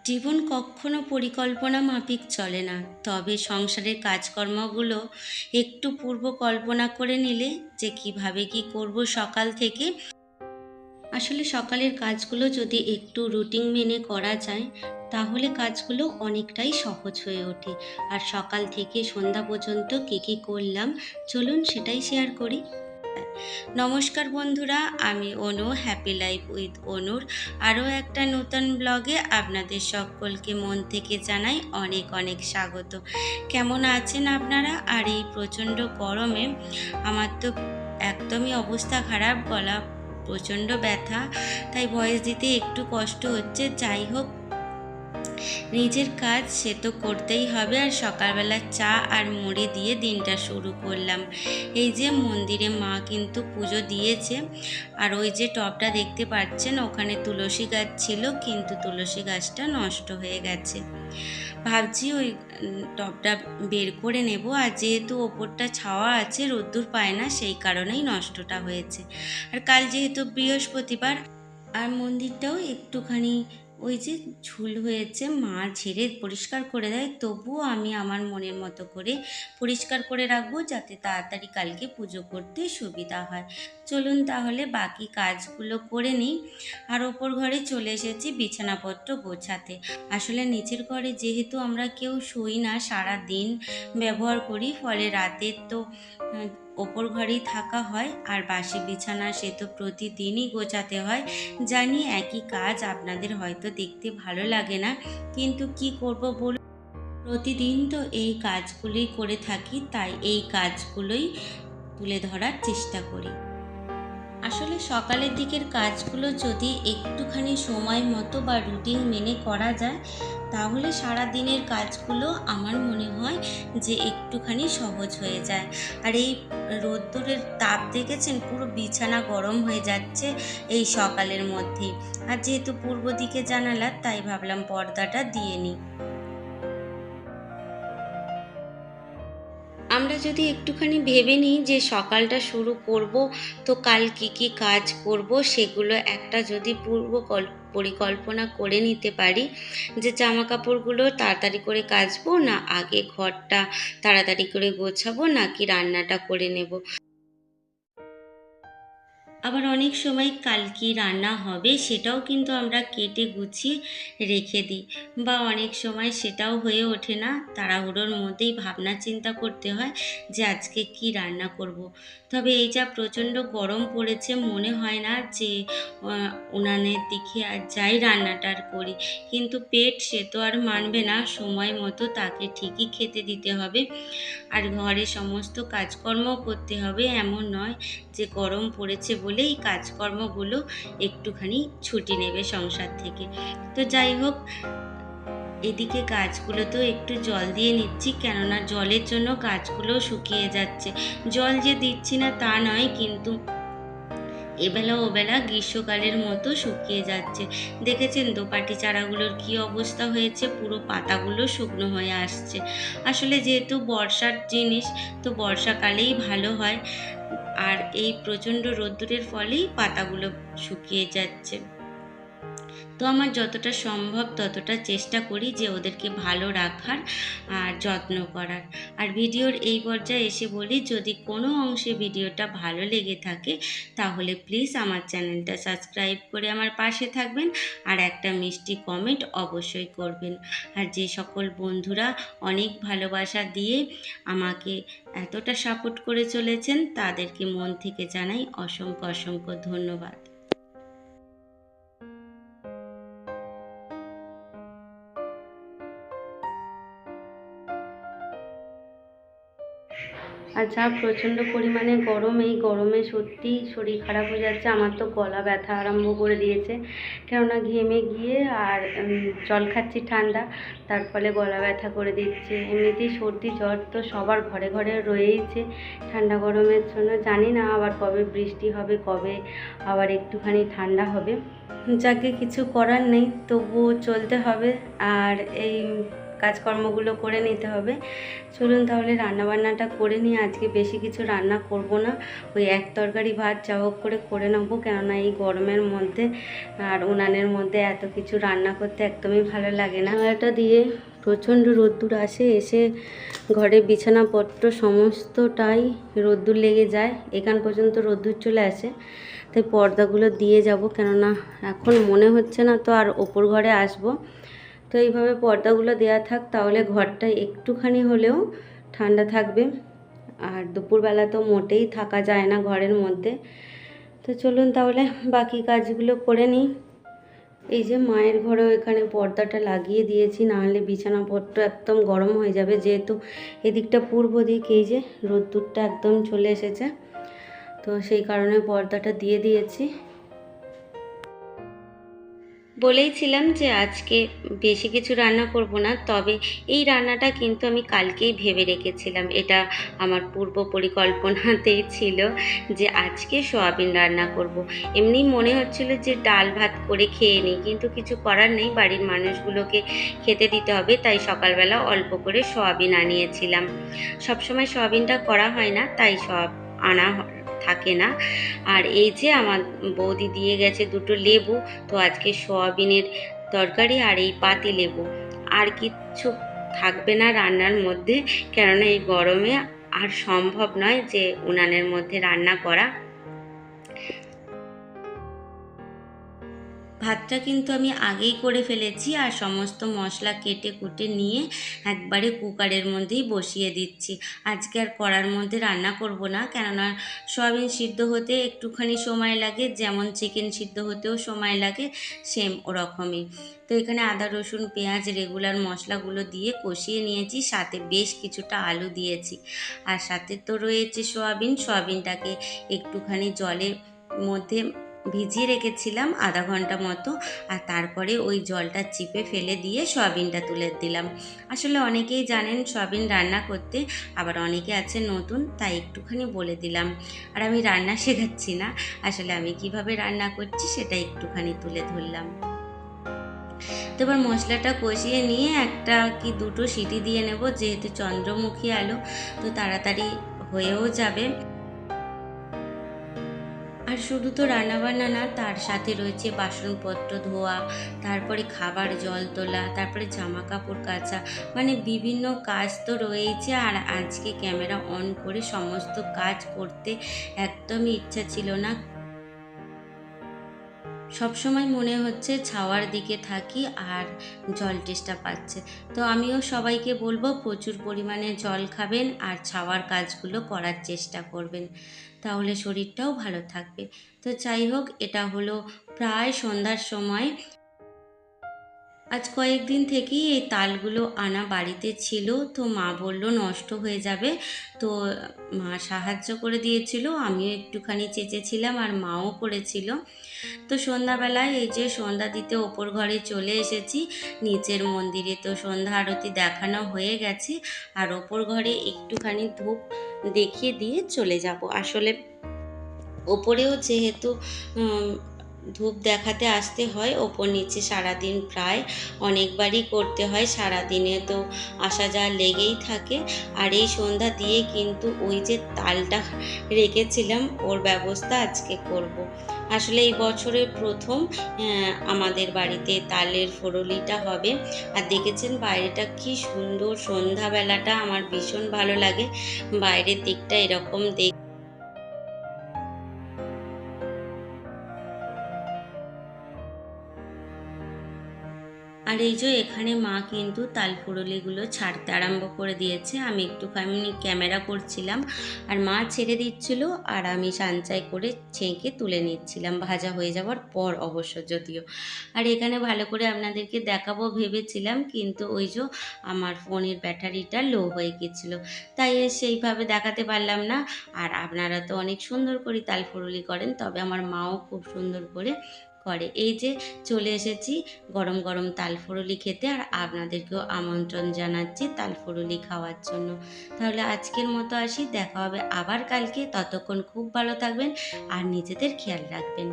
জীবন কখনো পরিকল্পনা মাফিক চলে না, তবে সংসারের কাজকর্মগুলো একটু পূর্ব কল্পনা করে নিলে যে কিভাবে কি করব সকাল থেকে, আসলে সকালের কাজগুলো যদি একটু রুটিন মেনে করা যায় তাহলে কাজগুলো অনেকটাই সহজ হয়ে ওঠে। আর সকাল থেকে সন্ধ্যা পর্যন্ত কী কী করলাম, চলুন সেটাই শেয়ার করি। নমস্কার বন্ধুরা, আমি অনু, হ্যাপি লাইফ উইথ অনুর আরও একটা নতুন ব্লগে আপনাদের সকলকে মন থেকে জানাই অনেক অনেক স্বাগত। কেমন আছেন আপনারা? আর এই প্রচণ্ড গরমে আমার তো একদমই অবস্থা খারাপ, গলা প্রচণ্ড ব্যথা, তাই ভয়েস দিতে একটু কষ্ট হচ্ছে। যাই হোক, নিজের কাজ সে তো করতেই হবে। আর সকালবেলা চা আর মুড়ি দিয়ে দিনটা শুরু করলাম। এই যে মন্দিরে মা কিন্তু পুজো দিয়েছে, আর ওই যে টবটা দেখতে পাচ্ছেন ওখানে তুলসী গাছ ছিল, কিন্তু তুলসী গাছটা নষ্ট হয়ে গেছে। ভাবছি ওই টবটা বের করে নেব, আর যেহেতু ওপরটা ছাওয়া আছে, রোদ্দুর পায় না, সেই কারণেই নষ্টটা হয়েছে। আর কাল যেহেতু বৃহস্পতিবার, আর মন্দিরটাও একটুখানি ওই যে ঝুল হয়েছে, মা ঝেড়ে পরিষ্কার করে দেয়, তবুও আমি আমার মনের মতো করে পরিষ্কার করে রাখবো যাতে তাড়াতাড়ি কালকে পুজো করতে সুবিধা হয়। চলুন তাহলে বাকি কাজগুলো করে নিই। আর ওপর ঘরে চলে এসেছি বিছানাপত্র গোছাতে। আসলে নিচের ঘরে যেহেতু আমরা কেউ শুই না, সারা দিন ব্যবহার করি, ফলে রাতের তো ওপর ঘরেই থাকা হয়। আর বাসি বিছানা সে তো প্রতিদিনই গোছাতে হয়। জানি একই কাজ আপনাদের হয়তো দেখতে ভালো লাগে না, কিন্তু কি করব বলুন, প্রতিদিন তো এই কাজগুলোই করে থাকি, তাই এই কাজগুলোই তুলে ধরার চেষ্টা করি। আসলে সকালের দিকের কাজগুলো যদি একটুখানি সময় মতো বা রুটিন মেনে করা যায় তাহলে সারা দিনের কাজগুলো আমার মনে হয় যে একটুখানি সহজ হয়ে যায়। আর এই রোদ্দুরের তাপ দেখেছেন, পুরো বিছানা গরম হয়ে যাচ্ছে এই সকালের মধ্যেই। আর যেহেতু পূর্ব দিকে জানালা, তাই ভাবলাম পর্দাটা দিয়ে নিই। আমরা যদি একটুখানি ভেবে নিই যে সকালটা শুরু করব, তো কাল কি কি কাজ করব সেগুলো একটা যদি পরিকল্পনা করে নিতে পারি, যে জামা কাপড়গুলো তাড়াতাড়ি করে কাচবো, না আগে ঘরটা তাড়াতাড়ি করে গোছাবো, নাকি রান্নাটা করে নেব। আবার অনেক সময় কাল কি রান্না হবে সেটাও কিন্তু আমরা কেটে গুছিয়ে রেখে দিই, বা অনেক সময় সেটাও হয়ে ওঠে না, তাড়াহুড়োর মধ্যেই ভাবনা চিন্তা করতে হয় যে আজকে কি রান্না করব। তবে এই যা প্রচণ্ড গরম পড়েছে, মনে হয় না যে উনানের দিকে আর যাই রান্নাটা আর করি, কিন্তু পেট সে তো আর মানবে না, সময় মতো তাকে ঠিকই খেতে দিতে হবে। আর ঘরে সমস্ত কাজকর্ম করতে হবে, এমন নয় যে গরম পড়েছে বলেই কাজকর্মগুলো একটুখানি ছুটি নেবে সংসার থেকে। তো যাই হোক, এদিকে গাছগুলো তো একটু জল দিয়ে নিচ্ছি, কেননা জলের জন্য গাছগুলো শুকিয়ে যাচ্ছে। জল যে দিচ্ছি না তা নয়, কিন্তু এবেলা ওবেলা গ্রীষ্মকালের মতো শুকিয়ে যাচ্ছে। দেখেছেন দোপাটি চারাগুলোর কি অবস্থা হয়েছে, পুরো পাতাগুলো শুকনো হয়ে আসছে। আসলে যেহেতু বর্ষার জিনিস, তো বর্ষাকালেই ভালো হয়, আর এই প্রচণ্ড রোদ্দুরের ফলেই পাতাগুলো শুকিয়ে যাচ্ছে। তো আমার যতটা সম্ভব ততটা চেষ্টা করি যে ওদেরকে ভালো রাখার আর যত্ন করার। আর ভিডিওর এই পর্যায়ে এসে বলি, যদি কোনো অংশে ভিডিওটা ভালো লেগে থাকে তাহলে প্লিজ আমার চ্যানেলটা সাবস্ক্রাইব করে আমার পাশে থাকবেন, আর একটা মিষ্টি কমেন্ট অবশ্যই করবেন। আর যে সকল বন্ধুরা অনেক ভালোবাসা দিয়ে আমাকে এতটা সাপোর্ট করে চলেছেন তাদেরকে মন থেকে জানাই অসংখ্য অসংখ্য ধন্যবাদ। আর যা প্রচণ্ড পরিমাণে গরম, এই গরমে সত্যিই শরীর খারাপ হয়ে যাচ্ছে। আমার তো গলা ব্যথা আরম্ভ করে দিয়েছে, কেননা ঘেমে গিয়ে আর জল খাচ্ছি ঠান্ডা, তার ফলে গলা ব্যথা করে দিচ্ছে। এমনিতেই সর্দি জ্বর তো সবার ঘরে ঘরে রয়েইছে ঠান্ডা গরমের জন্য। জানি না আবার কবে বৃষ্টি হবে, কবে আবার একটুখানি ঠান্ডা হবে। যাকে কিছু করার নেই, তবুও চলতে হবে। আর এই কাজকর্মগুলো করে নিতে হবে। চলুন তাহলে রান্নাবান্নাটা করে নিই। আজকে বেশি কিছু রান্না করব না, ওই এক তরকারি ভাত যা হোক করে নেবো, কেননা এই গরমের মধ্যে আর উনানের মধ্যে এত কিছু রান্না করতে একদমই ভালো লাগে না। এটা দিয়ে প্রচণ্ড রোদ্দুর আসে, এসে ঘরে বিছানাপত্র সমস্তটাই রোদ্দুর লেগে যায়, এখান পর্যন্ত রোদ্দুর চলে আসে। তাই পর্দাগুলো দিয়ে যাব, কেননা এখন মনে হচ্ছে না তো আর ওপর ঘরে আসব। তো এইভাবে পর্দাগুলো দেওয়া থাক, তাহলে ঘরটা একটুখানি হলেও ঠান্ডা থাকবে। আর দুপুরবেলা তো মোটেই থাকা যায় না ঘরের মধ্যে। তো চলুন তাহলে বাকি কাজগুলো করে নিই। এই যে মায়ের ঘরেও এখানে পর্দাটা লাগিয়ে দিয়েছি, নাহলে বিছানাপত্র একদম গরম হয়ে যাবে, যেহেতু এদিকটা পূর্ব দিক, এই যে রোদ্দুরটা একদম চলে এসেছে, তো সেই কারণে পর্দাটা দিয়ে দিয়েছি। বলেইছিলাম যে আজকে বেশি কিছু রান্না করব না, তবে এই রান্নাটা কিন্তু আমি কালকেই ভেবে রেখেছিলাম। এটা আমার পূর্ব পরিকল্পনাতেই ছিল যে আজকে সয়াবিন রান্না করব। এমনি মনে হচ্ছিল যে ডাল ভাত করে খেয়ে নিই, কিন্তু কিছু করার নেই, বাড়ির মানুষগুলোকে খেতে দিতে হবে, তাই সকালবেলা অল্প করে সয়াবিন আনিয়েছিলাম। সবসময় সয়াবিনটা করা হয় না, তাই সব আনা থাকে না। আর এই যে আমার বৌদি দিয়ে গেছে দুটো লেবু, তো আজকে সয়াবিনের তরকারি আর এই পাতি লেবু, আর কিচ্ছু থাকবে না রান্নার মধ্যে, কেননা এই গরমে আর সম্ভব নয় যে উনানের মধ্যে রান্না করা। ভাতটা কিন্তু আমি আগেই করে ফেলেছি, আর সমস্ত মশলা কেটে কুটে নিয়ে একবারে কুকারের মধ্যেই বসিয়ে দিচ্ছি। আজকে আর কড়ার মধ্যে রান্না করব না, কেননা সয়াবিন সিদ্ধ হতে একটুখানি সময় লাগে, যেমন চিকেন সিদ্ধ হতেও সময় লাগে, সেম ওরকমই। তো এখানে আদা রসুন পেঁয়াজ রেগুলার মশলাগুলো দিয়ে কষিয়ে নিয়েছি, সাথে বেশ কিছুটা আলু দিয়েছি, আর সাথে তো রয়েছে সয়াবিনটাকে একটুখানি জলের মধ্যে ভিজিয়ে রেখেছিলাম আধা ঘন্টা মতো, আর তারপরে ওই জলটা চিপে ফেলে দিয়ে সয়াবিনটা তুলে দিলাম। আসলে অনেকেই জানেন সয়াবিন রান্না করতে, আবার অনেকে আছে নতুন, তাই একটুখানি বলে দিলাম। আর আমি রান্না শেখাচ্ছি না, আসলে আমি কিভাবে রান্না করছি সেটা একটুখানি তুলে ধরলাম। তো এবার মশলাটা কষিয়ে নিয়ে একটা কি দুটো সিটি দিয়ে নেব, যেহেতু চন্দ্রমুখী আলু, তো তাড়াতাড়ি হয়েও যাবে। আর শুধু তো রান্নাবান্না না, তার সাথে রয়েছে বাসনপত্র ধোয়া, তারপরে খাবার জল তোলা, তারপরে জামা কাপড় কাচা, মানে বিভিন্ন কাজ তো রয়েছে। আর আজকে ক্যামেরা অন করে সমস্ত কাজ করতে একদমই ইচ্ছা ছিল না। সবসময় মনে হচ্ছে ছাওয়ার দিকে থাকি আর জল তেষ্টা পাচ্ছে। তো আমিও সবাইকে বলবো প্রচুর পরিমাণে জল খাবেন আর ছাওয়ার কাজগুলো করার চেষ্টা করবেন, তাহলে শরীরটাও ভালো থাকবে। তো যাই হোক, এটা হলো প্রায় সন্ধ্যার সময়। আজ কয়েকদিন থেকেই এই তালগুলো আনা বাড়িতে ছিল, তো মা বলল নষ্ট হয়ে যাবে, তো মা সাহায্য করে দিয়েছিল, আমিও একটুখানি চেঁচেছিলাম আর মাও করেছিল। তো সন্ধ্যাবেলায় এই যে সন্ধ্যা দিতে ওপর ঘরে চলে এসেছি, নিচের মন্দিরে তো সন্ধ্যা আরতি দেখানো হয়ে গেছে, আর ওপর ঘরে একটুখানি ধূপ দেখিয়ে দিয়ে চলে যাব। আসলে ওপরেও যেহেতু ধূপ দেখাতে আসতে হয়, ওপর নিচে সারাদিন প্রায় অনেকবারই করতে হয়, সারাদিনে তো আসা যাওয়া লেগেই থাকে। আর এই সন্ধ্যা দিয়ে কিন্তু ওই যে তালটা রেখেছিলাম, ওর ব্যবস্থা আজকে করব। আসলে এই বছরের প্রথম আমাদের বাড়িতে তালের ফোড়লিটা হবে। আর দেখেছেন বাইরেটা কি সুন্দর, সন্ধ্যাবেলাটা আমার ভীষণ ভালো লাগে বাইরের দিকটা এরকম দেখ। আর এই যে এখানে মা কিন্তু তালফুরুলিগুলো ছাড়তে আরম্ভ করে দিয়েছে, আমি একটুখানি ক্যামেরা করছিলাম আর মা ছেড়ে দিচ্ছিল, আর আমি সানচাই করে ছেঁকে তুলে নিচ্ছিলাম, ভাজা হয়ে যাওয়ার পর অবশ্য যদিও। আর এখানে ভালো করে আপনাদেরকে দেখাবো ভেবেছিলাম, কিন্তু ওই যে আমার ফোনের ব্যাটারিটা লো হয়ে গেছিলো, তাই সেইভাবে দেখাতে পারলাম না। আর আপনারা তো অনেক সুন্দর করে তালফুরুলি করেন, তবে আমার মাও খুব সুন্দর করে করে। এই যে চলে এসেছি গরম গরম তালফুরুলি খেতে, আর আপনাদেরকেও আমন্ত্রণ জানাচ্ছি তালফুরুলি খাওয়ার জন্য। তাহলে আজকের মতো আসি, দেখা হবে আবার কালকে। ততক্ষণ খুব ভালো থাকবেন আর নিজেদের খেয়াল রাখবেন।